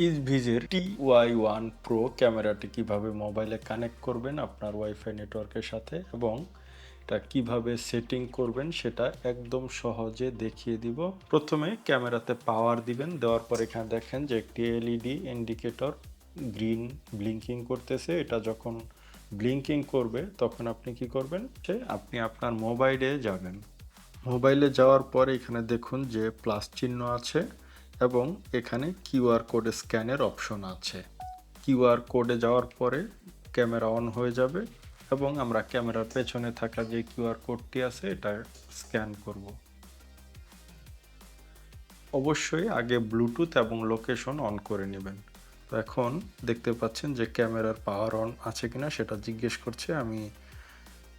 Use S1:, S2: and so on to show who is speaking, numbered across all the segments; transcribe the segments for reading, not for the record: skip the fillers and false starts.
S1: ইসভিজের TY1 Pro ক্যামেরাটি কিভাবে মোবাইলে কানেক্ট করবেন আপনার ওয়াইফাই নেটওয়ার্কের সাথে এবং এটা কিভাবে সেটিং করবেন সেটা একদম সহজে দেখিয়ে দিব। প্রথমে ক্যামেরাতে পাওয়ার দিবেন, দেওয়ার পর এখানে দেখেন যে একটি এলইডি ইন্ডিকেটর গ্রিন ব্লিঙ্কিং করতেছে। এটা যখন ব্লিঙ্কিং করবে তখন আপনি কি করবেন, যে আপনি আপনার মোবাইলে যাবেন। মোবাইলে যাওয়ার পরে এখানে দেখুন যে প্লাস চিহ্ন আছে এবং এখানে কিউআর কোড স্ক্যানের অপশন আছে। কিউআর কোডে যাওয়ার পরে ক্যামেরা অন হয়ে যাবে এবং আমরা ক্যামেরার পেছনে থাকা যে কিউআর কোডটি আছে এটা স্ক্যান করব। অবশ্যই আগে ব্লুটুথ এবং লোকেশন অন করে নেবেন। তো এখন দেখতে পাচ্ছেন যে ক্যামেরার পাওয়ার অন আছে কিনা সেটা জিজ্ঞেস করছে। আমি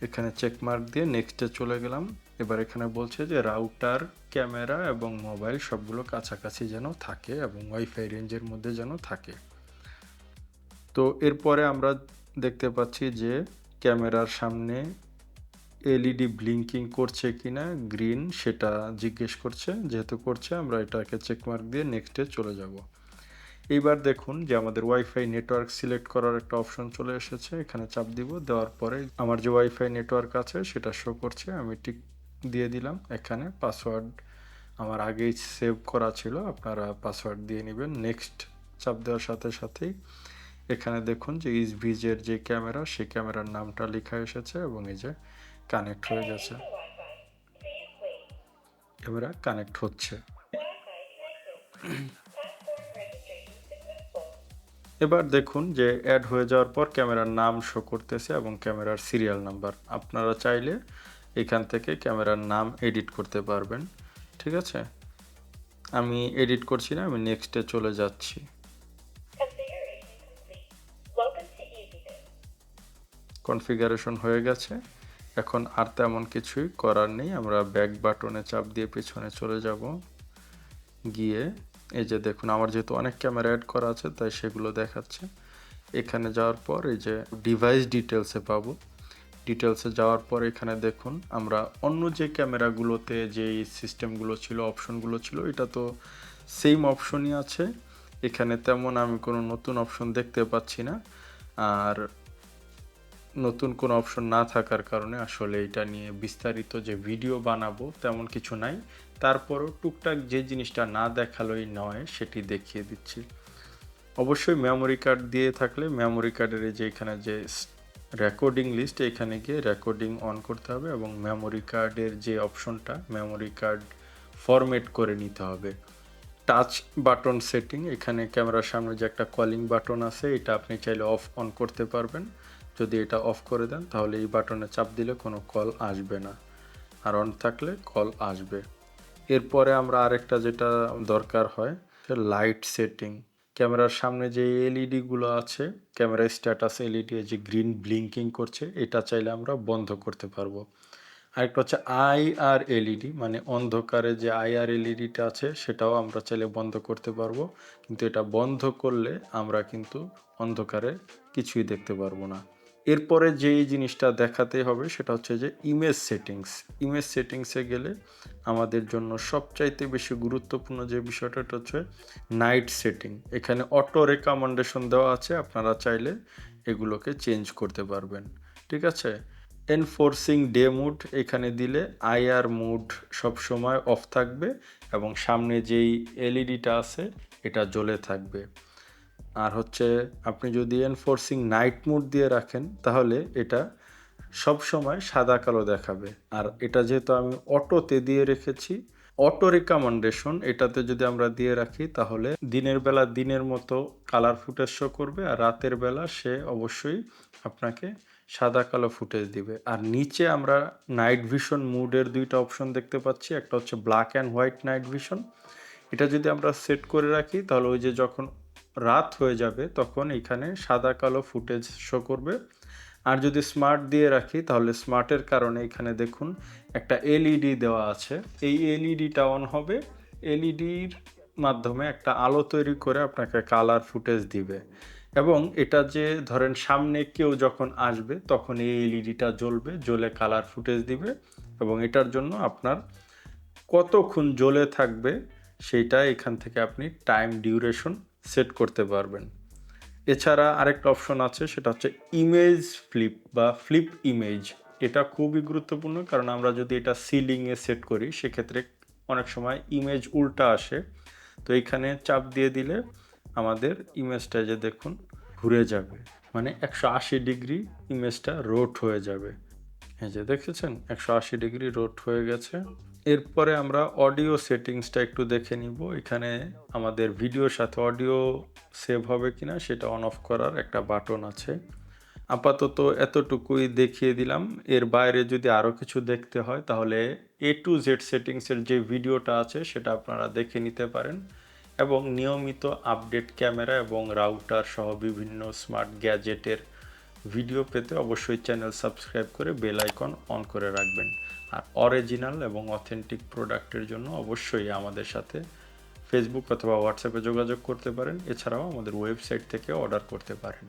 S1: এখানে চেকমার্ক দিয়ে নেক্সটে চলে গেলাম। এবার এখানে বলছে যে রাউটার, ক্যামেরা এবং মোবাইল সবগুলো কাছাকাছি যেন থাকে এবং ওয়াইফাই রেঞ্জের মধ্যে যেন থাকে। তো এরপরে আমরা দেখতে পাচ্ছি যে ক্যামেরার সামনে এলইডি ব্লিঙ্কিং করছে কিনা, গ্রিন সেটা জিজ্ঞেস করছে। যেহেতু করছে আমরা এটাকে চেকমার্ক দিয়ে নেক্সটে চলে যাব। এইবার দেখুন যে আমাদের ওয়াইফাই নেটওয়ার্ক সিলেক্ট করার একটা অপশন চলে এসেছে। এখানে চাপ দিব, দেওয়ার পরে আমার যে ওয়াইফাই নেটওয়ার্ক আছে সেটা শো করছে। আমি টিক দিয়ে দিলাম। এখানে পাসওয়ার্ড আমার আগেই সেভ করা ছিল, আপনারা পাসওয়ার্ড দিয়ে নেবেন। নেক্সট চাপ দেওয়ার সাথে সাথেই এখানে দেখুন যে ইসভিজের যে ক্যামেরা, সেই ক্যামেরার নামটা লেখা এসেছে এবং এই যে কানেক্ট হয়ে গেছে। ক্যামেরা কানেক্ট হচ্ছে। এবার দেখুন যে অ্যাড হয়ে যাওয়ার পর ক্যামেরার নাম শো করতেছে এবং ক্যামেরার সিরিয়াল নাম্বার। আপনারা চাইলে এখান থেকে ক্যামেরার নাম এডিট করতে পারবেন। ঠিক আছে, আমি এডিট করছি না, আমি নেক্সটে চলে যাচ্ছি। কনফিগারেশন হয়ে গেছে। এখন আর তেমন কিছুই করার নেই, আমরা ব্যাক বাটনে চাপ দিয়ে পেছনে চলে যাব। গিয়ে এই যে দেখুন আমার যেহেতু অনেক ক্যামেরা অ্যাড করা আছে তাই সেগুলো দেখাচ্ছে। এখানে যাওয়ার পর এই যে ডিভাইস ডিটেলসে পাবো। ডিটেলসে যাওয়ার পর এখানে দেখুন আমরা অন্য যে ক্যামেরাগুলোতে যেই সিস্টেমগুলো ছিল, অপশনগুলো ছিল, এটা তো সেম অপশনই আছে। এখানে তেমন আমি কোনো নতুন অপশন দেখতে পাচ্ছি না। আর নতুন কোনো অপশন না থাকার কারণে আসলে এটা নিয়ে বিস্তারিত যে ভিডিও বানাবো তেমন কিছু নাই। তারপরও টুকটাক যে জিনিসটা না দেখালোই নয় সেটি দেখিয়ে দিচ্ছি। অবশ্যই মেমোরি কার্ড দিয়ে থাকলে মেমোরি কার্ডের যে এখানে যে রেকর্ডিং লিস্ট, এখানে গিয়ে রেকর্ডিং অন করতে হবে এবং মেমোরি কার্ডের যে অপশনটা, মেমোরি কার্ড ফরম্যাট করে নিতে হবে। টাচ বাটন সেটিং, এখানে ক্যামেরার সামনে যে একটা কলিং বাটন আছে এটা আপনি চাইলে অফ অন করতে পারবেন। যদি এটা অফ করে দেন তাহলে এই বাটনে চাপ দিলে কোনো কল আসবে না, আর অন থাকলে কল আসবে। এরপরে আমরা আরেকটা যেটা দরকার হয় লাইট সেটিং। ক্যামেরার সামনে যে এলইডিগুলো আছে, ক্যামেরা স্ট্যাটাস এলইডি যে গ্রিন ব্লিঙ্কিং করছে, এটা চাইলে আমরা বন্ধ করতে পারবো। আরেকটা হচ্ছে আইআর এলইডি, মানে অন্ধকারে যে আইআর এলইডিটা আছে সেটাও আমরা চাইলে বন্ধ করতে পারবো। কিন্তু এটা বন্ধ করলে আমরা কিন্তু অন্ধকারে কিছুই দেখতে পারবো না। এরপরে যেই জিনিসটা দেখাতে হবে সেটা হচ্ছে যে ইমেজ সেটিংস। ইমেজ সেটিংসে গেলে আমাদের জন্য সবচাইতে বেশি গুরুত্বপূর্ণ যে বিষয়টা হচ্ছে নাইট সেটিং। এখানে অটো রেকমেন্ডেশন দেওয়া আছে, আপনারা চাইলে এগুলোকে চেঞ্জ করতে পারবেন। ঠিক আছে, এনফোর্সিং ডে মুড এখানে দিলে আইআর মুড সবসময় অফ থাকবে এবং সামনে যেই এলইডিটা আছে এটা জ্বলে থাকবে। আর হচ্ছে আপনি যদি এনফোর্সিং নাইট মুড দিয়ে রাখেন তাহলে এটা সব সময় সাদা কালো দেখাবে। আর এটা যেহেতু আমি অটোতে দিয়ে রেখেছি, অটো রিকমেন্ডেশন এটাতে যদি আমরা দিয়ে রাখি তাহলে দিনের বেলা দিনের মতো কালার ফুটেজ শো করবে আর রাতের বেলা সে অবশ্যই আপনাকে সাদা কালো ফুটেজ দিবে। আর নিচে আমরা নাইট ভিশন মুডের দুইটা অপশন দেখতে পাচ্ছি, একটা হচ্ছে black and white night vision. এটা যদি আমরা সেট করে রাখি তাহলে ওই যে যখন রাত হয়ে যাবে তখন এখানে সাদা কালো ফুটেজ শো করবে। আর যদি স্মার্ট দিয়ে রাখি তাহলে স্মার্টের কারণে এখানে দেখুন একটা এলইডি দেওয়া আছে, এই এলইডিটা অন হবে। এলইডির মাধ্যমে একটা আলো তৈরি করে আপনাকে কালার ফুটেজ দিবে এবং এটা যে ধরেন সামনে কেউ যখন আসবে তখন এই এলইডিটা জ্বলবে, জ্বলে কালার ফুটেজ দিবে এবং এটার জন্য আপনার কতক্ষণ জ্বলে থাকবে সেইটা এখান থেকে আপনি টাইম ডিউরেশন সেট করতে পারবেন। এছাড়া আরেকটা অপশন আছে, সেটা হচ্ছে ইমেজ ফ্লিপ বা ফ্লিপ ইমেজ। এটা খুবই গুরুত্বপূর্ণ, কারণ আমরা যদি এটা সিলিংয়ে সেট করি সেক্ষেত্রে অনেক সময় ইমেজ উল্টা আসে। তো এইখানে চাপ দিয়ে দিলে আমাদের ইমেজটা যে দেখুন ঘুরে যাবে, মানে 180 ডিগ্রি ইমেজটা রোট হয়ে যাবে। এই যে দেখেছেন 180 ডিগ্রি রোট হয়ে গেছে। এরপরে আমরা অডিও সেটিংসটা একটু দেখে নিব। এখানে আমাদের ভিডিওর সাথে অডিও সেভ হবে কিনা সেটা অন অফ করার একটা বাটন আছে। আপাতত এতটুকুই দেখিয়ে দিলাম। এর বাইরে যদি আরও কিছু দেখতে হয় তাহলে A to Z সেটিংসের যে ভিডিওটা আছে সেটা আপনারা দেখে নিতে পারেন, এবং নিয়মিত আপডেট ক্যামেরা এবং রাউটার সহ বিভিন্ন স্মার্ট গ্যাজেটের ভিডিও পেতে অবশ্যই চ্যানেল সাবস্ক্রাইব করে বেল আইকন অন করে রাখবেন। আর অরিজিনাল এবং অথেন্টিক প্রোডাক্টের জন্য অবশ্যই আমাদের সাথে ফেসবুক অথবা হোয়াটসঅ্যাপে যোগাযোগ করতে পারেন। এছাড়াও আমাদের ওয়েবসাইট থেকে অর্ডার করতে পারেন।